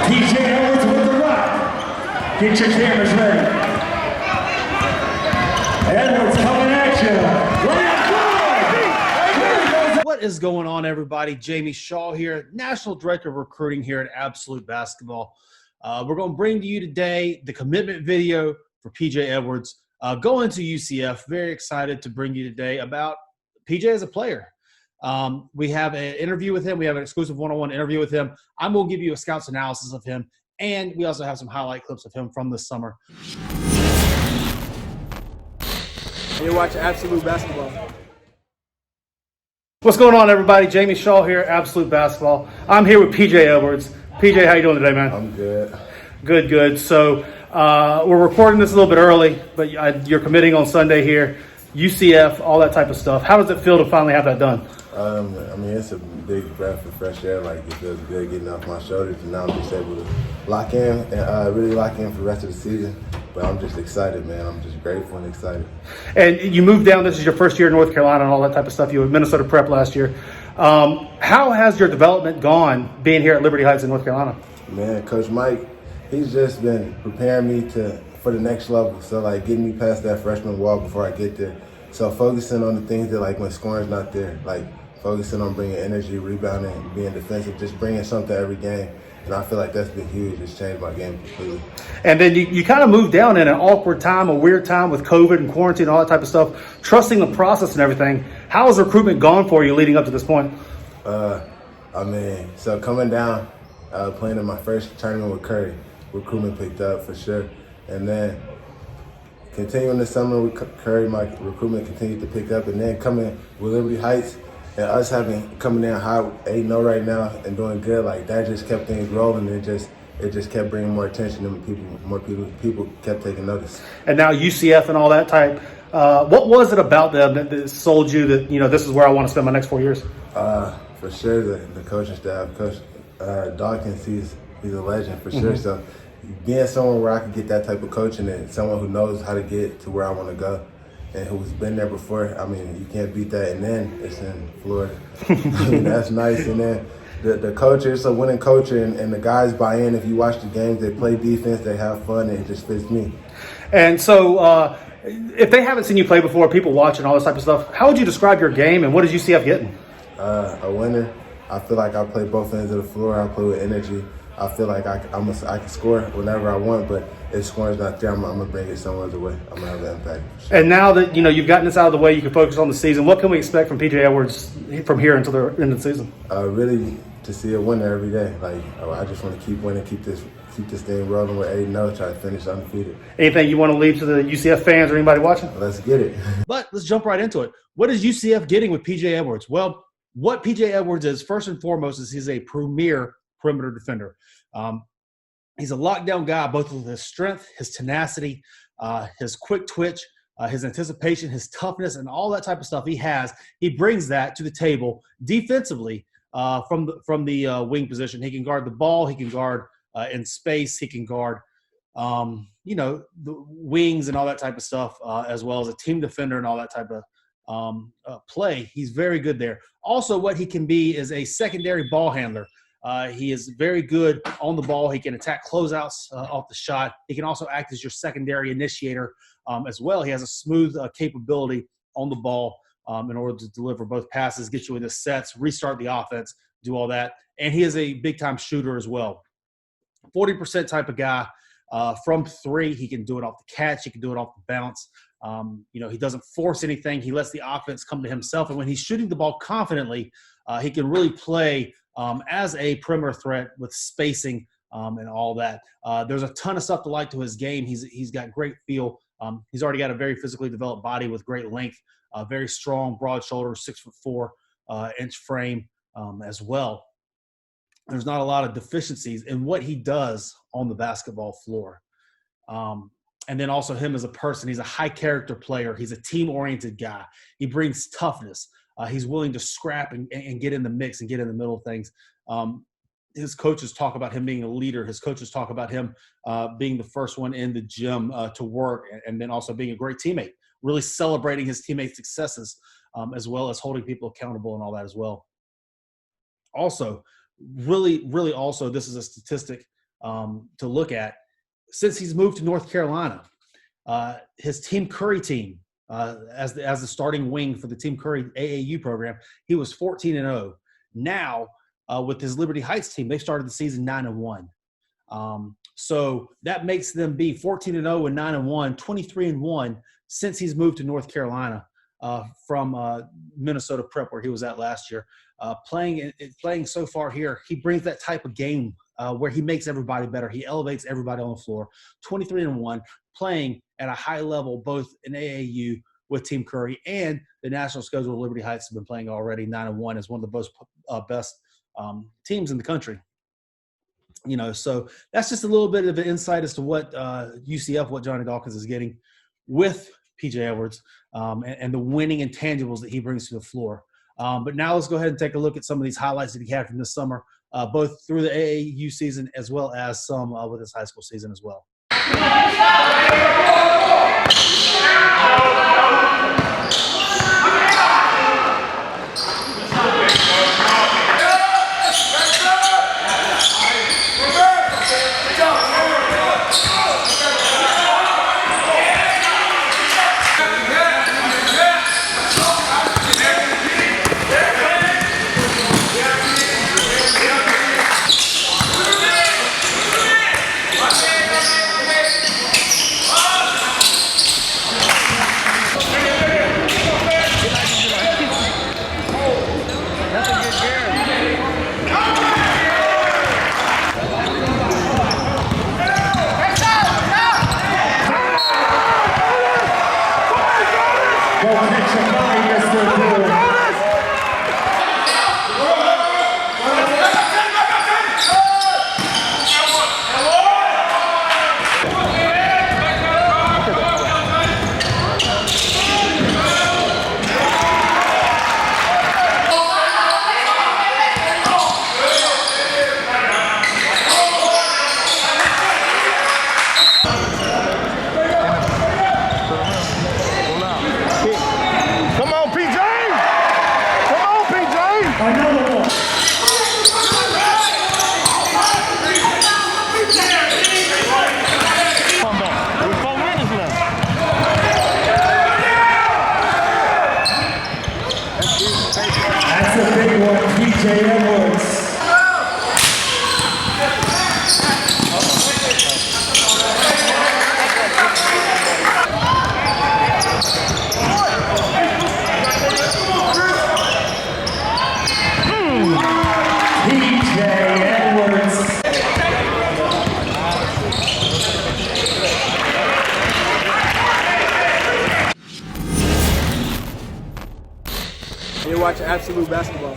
PJ Edwards with the rock. Get your cameras ready. Edwards coming at you. What is going on, everybody? Jamie Shaw here, National Director of Recruiting here at Absolute Basketball. We're going to bring to you today the commitment video for PJ Edwards going to UCF. Very excited to bring you today about PJ as a player. We have an interview with him. We have an exclusive one-on-one interview with him. I'm going to give you a scout's analysis of him, and we also have some highlight clips of him from this summer. You're watching Absolute Basketball. What's going on, everybody? Jamie Shaw here, Absolute Basketball. I'm here with PJ Edwards. PJ, how you doing today, man? I'm good. Good. So we're recording this a little bit early, but you're committing on Sunday here, UCF, all that type of stuff. How does it feel to finally have that done? I mean, it's a big breath of fresh air. Like, it feels good getting off my shoulders, and now I'm just able to lock in and really lock in for the rest of the season. But I'm just excited, man. I'm just grateful and excited. And you moved down. This is your first year in North Carolina and all that type of stuff. You were at Minnesota Prep last year. How has your development gone being here at Liberty Heights in North Carolina? Man, Coach Mike, he's just been preparing me for the next level. So, like, getting me past that freshman wall before I get there. So focusing on the things that, like, when scoring's not there, like focusing on bringing energy, rebounding, being defensive, just bringing something every game. And I feel like that's been huge. It's changed my game completely. And then you kind of moved down in an awkward time, a weird time with COVID and quarantine and all that type of stuff, trusting the process and everything. How has recruitment gone for you leading up to this point? So coming down, playing in my first tournament with Curry, recruitment picked up for sure. And then continuing the summer with Curry, my recruitment continued to pick up. And then coming with Liberty Heights, and us coming in high 8-0 right now and doing good, like that just kept things rolling. It just kept bringing more attention and people kept taking notice. And now UCF and all that type. What was it about them that sold you that, this is where I want to spend my next 4 years? For sure, the coaching staff, Coach Dawkins, he's a legend for sure. So being someone where I could get that type of coaching and someone who knows how to get to where I want to go, and who's been there before, I mean, you can't beat that. And then it's in Florida. I mean, that's nice. And then the culture, it's a winning culture, and the guys buy in. If you watch the games, they play defense, they have fun, and it just fits me. And so if they haven't seen you play before, people watching all this type of stuff, how would you describe your game, and what is UCF getting? A winner. I feel like I play both ends of the floor. I play with energy. I feel like I can score whenever I want, but if scoring's not there, I'm going to bring it somewhere away. I'm going to have an impact. Sure. And now that, you've gotten this out of the way, you can focus on the season. What can we expect from PJ Edwards from here until the end of the season? Really to see a winner every day. Like, I just want to keep winning, keep this thing rolling with 8-0, try to finish undefeated. Anything you want to leave to the UCF fans or anybody watching? Let's get it. But let's jump right into it. What is UCF getting with PJ Edwards? Well, what PJ Edwards is, first and foremost, is he's a premier perimeter defender. He's a lockdown guy, both with his strength, his tenacity, his quick twitch, his anticipation, his toughness, and all that type of stuff he brings that to the table defensively from the wing position. He can guard the ball. He can guard in space. He can guard, the wings and all that type of stuff, as well as a team defender and all that type of play. He's very good there. Also, what he can be is a secondary ball handler. He is very good on the ball. He can attack closeouts off the shot. He can also act as your secondary initiator as well. He has a smooth capability on the ball in order to deliver both passes, get you into sets, restart the offense, do all that. And he is a big-time shooter as well. 40% type of guy from three. He can do it off the catch. He can do it off the bounce. He doesn't force anything. He lets the offense come to himself. And when he's shooting the ball confidently, he can really play as a perimeter threat with spacing and all that. There's a ton of stuff to like to his game. He's got great feel. He's already got a very physically developed body with great length, very strong, broad shoulders, 6'4" inch frame as well. There's not a lot of deficiencies in what he does on the basketball floor. And then also him as a person, he's a high character player. He's a team-oriented guy. He brings toughness. He's willing to scrap and get in the mix and get in the middle of things. His coaches talk about him being a leader. His coaches talk about him being the first one in the gym to work, and then also being a great teammate, really celebrating his teammates' successes, as well as holding people accountable and all that as well. Also, really also, this is a statistic to look at. Since he's moved to North Carolina, his Team Curry team, as the starting wing for the Team Curry AAU program, he was 14-0. Now, with his Liberty Heights team, they started the season 9-1. So that makes them be 14-0 and 9-1, 23-1 since he's moved to North Carolina from Minnesota Prep, where he was at last year. Playing so far here, he brings that type of game where he makes everybody better. He elevates everybody on the floor. 23-1, playing at a high level, both in AAU with Team Curry and the national schedule. Liberty Heights have been playing already 9-1 as one of the best teams in the country. So that's just a little bit of an insight as to what UCF, what Johnny Dawkins is getting with PJ Edwards and the winning intangibles that he brings to the floor. But now let's go ahead and take a look at some of these highlights that he had from this summer, both through the AAU season as well as some with his high school season as well. That's a big one, PJ Edwards. PJ Edwards. You're watching Absolute Basketball.